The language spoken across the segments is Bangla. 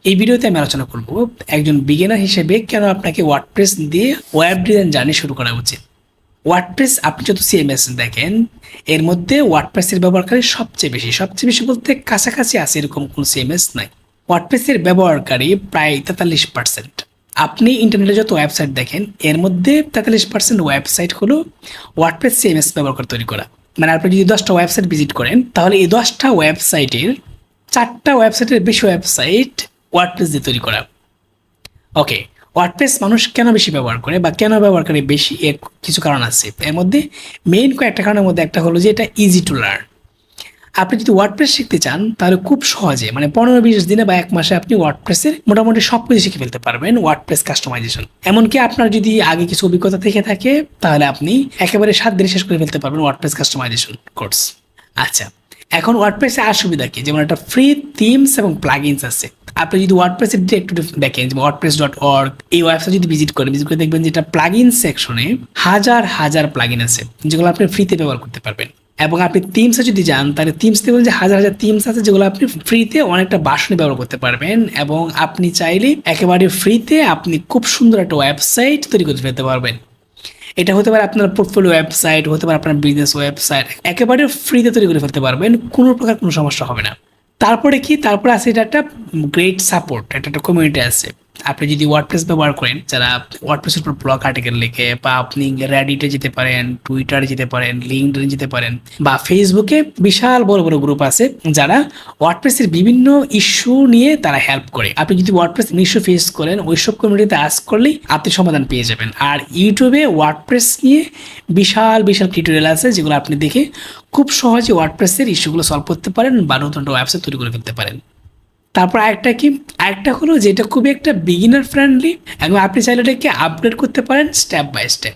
এই ভিডিওতে আমি আলোচনা করব একজন বিগিনার হিসেবে কেন আপনাকে ওয়ার্ডপ্রেস দিয়ে ওয়েব ডিজাইন জার্নি শুরু করা উচিত। ওয়ার্ডপ্রেস আপনি যত সিএমএস দেখেন এর মধ্যে ওয়ার্ডপ্রেসের ব্যবহারকারী সবচেয়ে বেশি বলতে কাছাকাছি আছে এরকম কোনো সিএমএস নাই। ওয়ার্ডপ্রেসের ব্যবহারকারী প্রায় 43%। আপনি ইন্টারনেটে যত ওয়েবসাইট দেখেন এর মধ্যে 43% ওয়েবসাইট হলো ওয়ার্ডপ্রেস সিএমএস ব্যবহার করে তৈরি করা। মানে আপনি যদি 10টা ওয়েবসাইট ভিজিট করেন তাহলে এই 10টা ওয়েবসাইটের 4টা ওয়েবসাইটের বেশি ওয়েবসাইট ওয়ার্ডপ্রেস দিয়ে তৈরি করা। ওকে, ওয়ার্ডপ্রেস মানুষ কেন বেশি ব্যবহার করে বা কেন ব্যবহার করে বেশি, এর কিছু কারণ আছে। এর মধ্যে মেইন কয়েকটা কারণের মধ্যে একটা হলো যে এটা ইজি টু লার্ন। আপনি যদি ওয়ার্ডপ্রেস শিখতে চান তাহলে খুব সহজে মানে 15-20 দিনে বা 1 মাসে আপনি ওয়ার্ডপ্রেসের মোটামুটি সব কিছু শিখে ফেলতে পারবেন। ওয়ার্ডপ্রেস কাস্টমাইজেশন এমনকি আপনার যদি আগে কিছু অভিজ্ঞতা থেকে থাকে তাহলে আপনি একেবারে 7 দিনে শেষ করে ফেলতে পারবেন ওয়ার্ডপ্রেস কাস্টমাইজেশন কোর্স। আচ্ছা, এখন ওয়ার্ডপ্রেসে আর সুবিধা কি, যেমন একটা ফ্রি থিমস এবং প্লাগইনস আছে। আপনি যদি ওয়ার্ডপ্রেসের একটু দেখেন যে wordpress.org এই ওয়েবসাইট যদি ভিজিট করে দেখবেন যে এটা প্লাগইন সেকশনে হাজার প্লাগইন আছে যেগুলো আপনি ফ্রিতে ব্যবহার করতে পারবেন। এবং আপনি থিমসে যদি যান তাহলে থিমস দেখবেন যে হাজার থিমস আছে যেগুলো আপনি ফ্রিতে অনেকটা বাসনে ব্যবহার করতে পারবেন। এবং আপনি চাইলে একেবারে ফ্রিতে আপনি খুব সুন্দর একটা ওয়েবসাইট তৈরি করতে ফেলতে পারবেন। এটা হতে পারে আপনার পোর্টফোলিও ওয়েবসাইট, হতে পারে আপনার বিজনেস ওয়েবসাইট, একেবারে ফ্রিতে তৈরি করে ফেলতে পারবেন, কোনো প্রকার কোনো সমস্যা হবে না। তারপরে আছে এটা একটা গ্রেট সাপোর্ট, এটা একটা কমিউনিটি আছে। আপনি যদি ওয়ার্ডপ্রেস ব্যবহার করেন, যারা ওয়ার্ডপ্রেসের উপর ব্লগ আর্টিকেল লিখে, বা আপনি রেডিটে যেতে পারেন, টুইটারে যেতে পারেন, লিঙ্কডইনে যেতে পারেন, বা ফেসবুকে বিশাল বড় গ্রুপ আছে যারা ওয়ার্ডপ্রেসের বিভিন্ন ইস্যু নিয়ে তারা হেল্প করে। আপনি যদি ওয়ার্ডপ্রেস ইস্যু ফেস করেন ওইসব কমিউনিটিতে আস্ক করলেই আপনি সমাধান পেয়ে যাবেন। আর ইউটিউবে ওয়ার্ডপ্রেস নিয়ে বিশাল টিউটোরিয়াল আছে যেগুলো আপনি দেখে খুব সহজে ওয়ার্ডপ্রেসের ইস্যুগুলো সলভ করতে পারেন বা নতুন ওয়েবসাইট তৈরি করে ফেলতে পারেন। তারপর আরেকটা হলো যে এটা খুবই একটা বিগিনার ফ্রেন্ডলি এবং আপনি চাইলে এটাকে আপগ্রেড করতে পারেন স্টেপ বাই স্টেপ।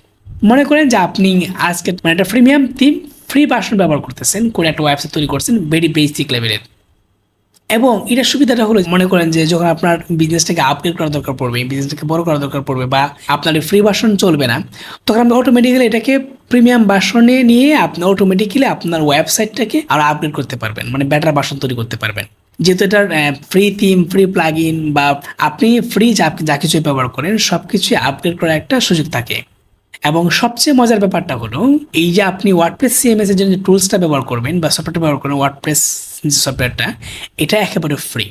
মনে করেন যে আপনি আজকে মানে একটা প্রিমিয়াম থিম ফ্রি ভার্সন ব্যবহার করতেছেন, করে একটা ওয়েবসাইট তৈরি করছেন ভেরি বেসিক লেভেলের। এবং এটার সুবিধাটা হলো মনে করেন যে যখন আপনার বিজনেসটাকে আপগ্রেড করা দরকার পড়বে, বিজনেসটাকে বড় করা দরকার পড়বে, বা আপনার ফ্রি ভার্সন চলবে না, তখন আপনি অটোমেটিক্যালি এটাকে প্রিমিয়াম ভার্সনে নিয়ে আপনি অটোমেটিক্যালি আপনার ওয়েবসাইটটাকে আরও আপগ্রেড করতে পারবেন, মানে বেটার ভার্সন তৈরি করতে পারবেন। যেহেতু এটার ফ্রি থিম, ফ্রি প্লাগইন বা আপনি ফ্রি যা কিছু ব্যবহার করেন সব কিছুই আপগ্রেড করার একটা সুযোগ থাকে। এবং সবচেয়ে মজার ব্যাপারটা হলো এই যে আপনি ওয়ার্ডপ্রেস সিএমএস এর জন্য যে টুলসটা ব্যবহার করবেন বা সফটওয়্যারটা ব্যবহার করবেন, ওয়ার্ডপ্রেস যে সফটওয়্যারটা, এটা একেবারে ফ্রি।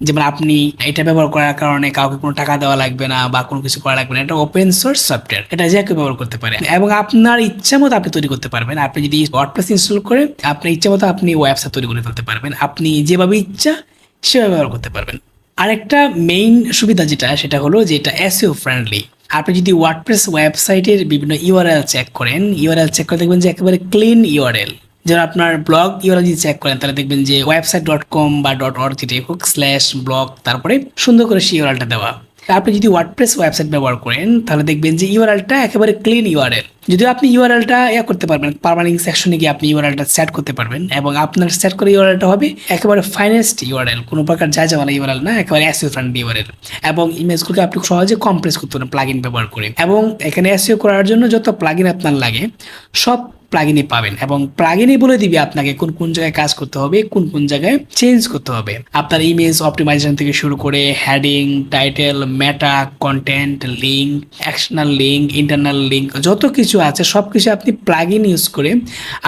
যেমন আপনি এটা ব্যবহার করার কারণে কাউকে কোনো টাকা দেওয়া লাগবে না বা কোনো কিছু করা লাগবে না। এটা ওপেন সোর্স সফটওয়্যার, এটা যে কেউ ব্যবহার করতে পারে এবং আপনার ইচ্ছা মতো আপনি তৈরি করতে পারবেন। আপনি যদি ওয়ার্ডপ্রেস ইনস্টল করে আপনার ইচ্ছা মতো আপনি ওয়েবসাইট তৈরি করে ফেলতে পারবেন, আপনি যেভাবে ইচ্ছা সেভাবে ব্যবহার করতে পারবেন। আরেকটা মেইন সুবিধা সেটা হলো যে এটা এসইও ফ্রেন্ডলি। আপনি যদি ওয়ার্ডপ্রেস ওয়েবসাইটের বিভিন্ন ইউআরএল চেক করেন, দেখবেন যে একেবারে ক্লিন ইউআরএল। যেমন আপনার ব্লগ ইউআরএল যদি চেক করেন তাহলে দেখবেন যে website.com বা .org যেটাই হোক /blog, তারপরে সুন্দর করে সেই ইউআরএলটা দেওয়া। আপনি যদি ওয়ার্ডপ্রেস ওয়েবসাইট ব্যবহার করেন তাহলে দেখবেন যে ইউআরএলটা একেবারে ক্লিন ইউআরএল। যদিও আপনি ইউআরএলটা করতে পারবেন, পারমানেন্ট সেকশনে গিয়ে আপনি ইউআরএলটা সেট করতে পারবেন এবং আপনার সেট করে ইউআরএলটা হবে একেবারে ফাইনেস্ট ইউআরএল, কোনো প্রকার যাওয়ালা ইউআরএল না, একেবারে এসইও ফ্রেন্ডলি ইউআরএল। এবং ইমেজগুলোকে আপনি সহজে কম্প্রেস করতে পারেন প্লাগইন ব্যবহার করে। এবং এখানে এসইও করার জন্য যত প্লাগইন আপনার লাগে সব প্লাগইনই পাবেন এবং প্লাগইনই বলে দিবে আপনাকে কোন জায়গায় কাজ করতে হবে, কোন জায়গায় চেঞ্জ করতে হবে। আপনার ইমেজ অপটিমাইজেশন থেকে শুরু করে heading, title, meta, content, link, external link, internal link, যত কিছু আছে সবকিছু আপনি প্লাগইন ইউজ করে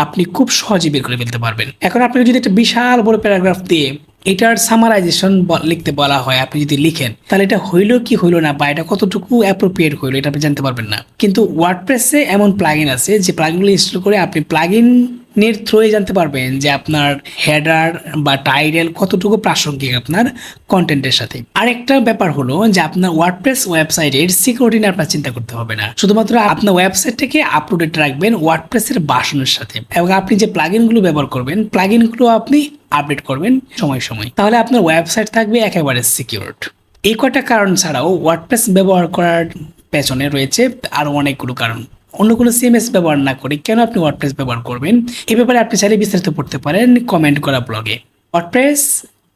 আপনি খুব সহজে বের করে ফেলতে পারবেন। এখন আপনাকে যদি একটা বিশাল বড় প্যারাগ্রাফ দিয়ে এটার সামারাইজেশন লিখতে বলা হয়, আপনি যদি লিখেন তাহলে এটা হইলো কি হইলো না বা এটা কতটুকু অ্যাপ্রোপ্রিয়েট হইলো এটা আপনি জানতে পারবেন না। কিন্তু ওয়ার্ডপ্রেসে এমন প্লাগইন আছে যে প্লাগইনগুলো ইনস্টল করে আপনি প্লাগইনের থ্রুয়ে জানতে পারবেন যে আপনার হেডার বা টাইটেল কতটুকু প্রাসঙ্গিক আপনার কন্টেন্টের সাথে। আরেকটা ব্যাপার হলো যে আপনার ওয়ার্ডপ্রেস ওয়েবসাইটের সিকিউরিটি নিয়ে আপনার চিন্তা করতে হবে না, শুধুমাত্র আপনার ওয়েবসাইটটাকে আপলোডেড রাখবেন ওয়ার্ডপ্রেসের ভার্সনের সাথে এবং আপনি যে প্লাগইনগুলো ব্যবহার করবেন প্লাগইনগুলো আপনি আপডেট করবেন সময়, তাহলে আপনার ওয়েবসাইট থাকবে একেবারে সিকিউরড। এই কয়টা কারণ ছাড়াও ওয়ার্ডপ্রেস ব্যবহার করার পেছনে রয়েছে আরও অনেকগুলো কারণ। অন্য কোনো সিএমএস ব্যবহার না করে কেন আপনি ওয়ার্ডপ্রেস ব্যবহার করবেন, এ ব্যাপারে আপনি চাইলে বিস্তারিত পড়তে পারেন কমেন্ট করা ব্লগে। WordPress,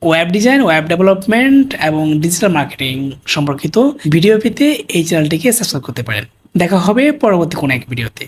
web design, web development এবং ডিজিটাল মার্কেটিং সম্পর্কিত ভিডিও পেতে এই চ্যানেলটিকে সাবস্ক্রাইব করতে পারেন। দেখা হবে পরবর্তী কোনো এক ভিডিওতে।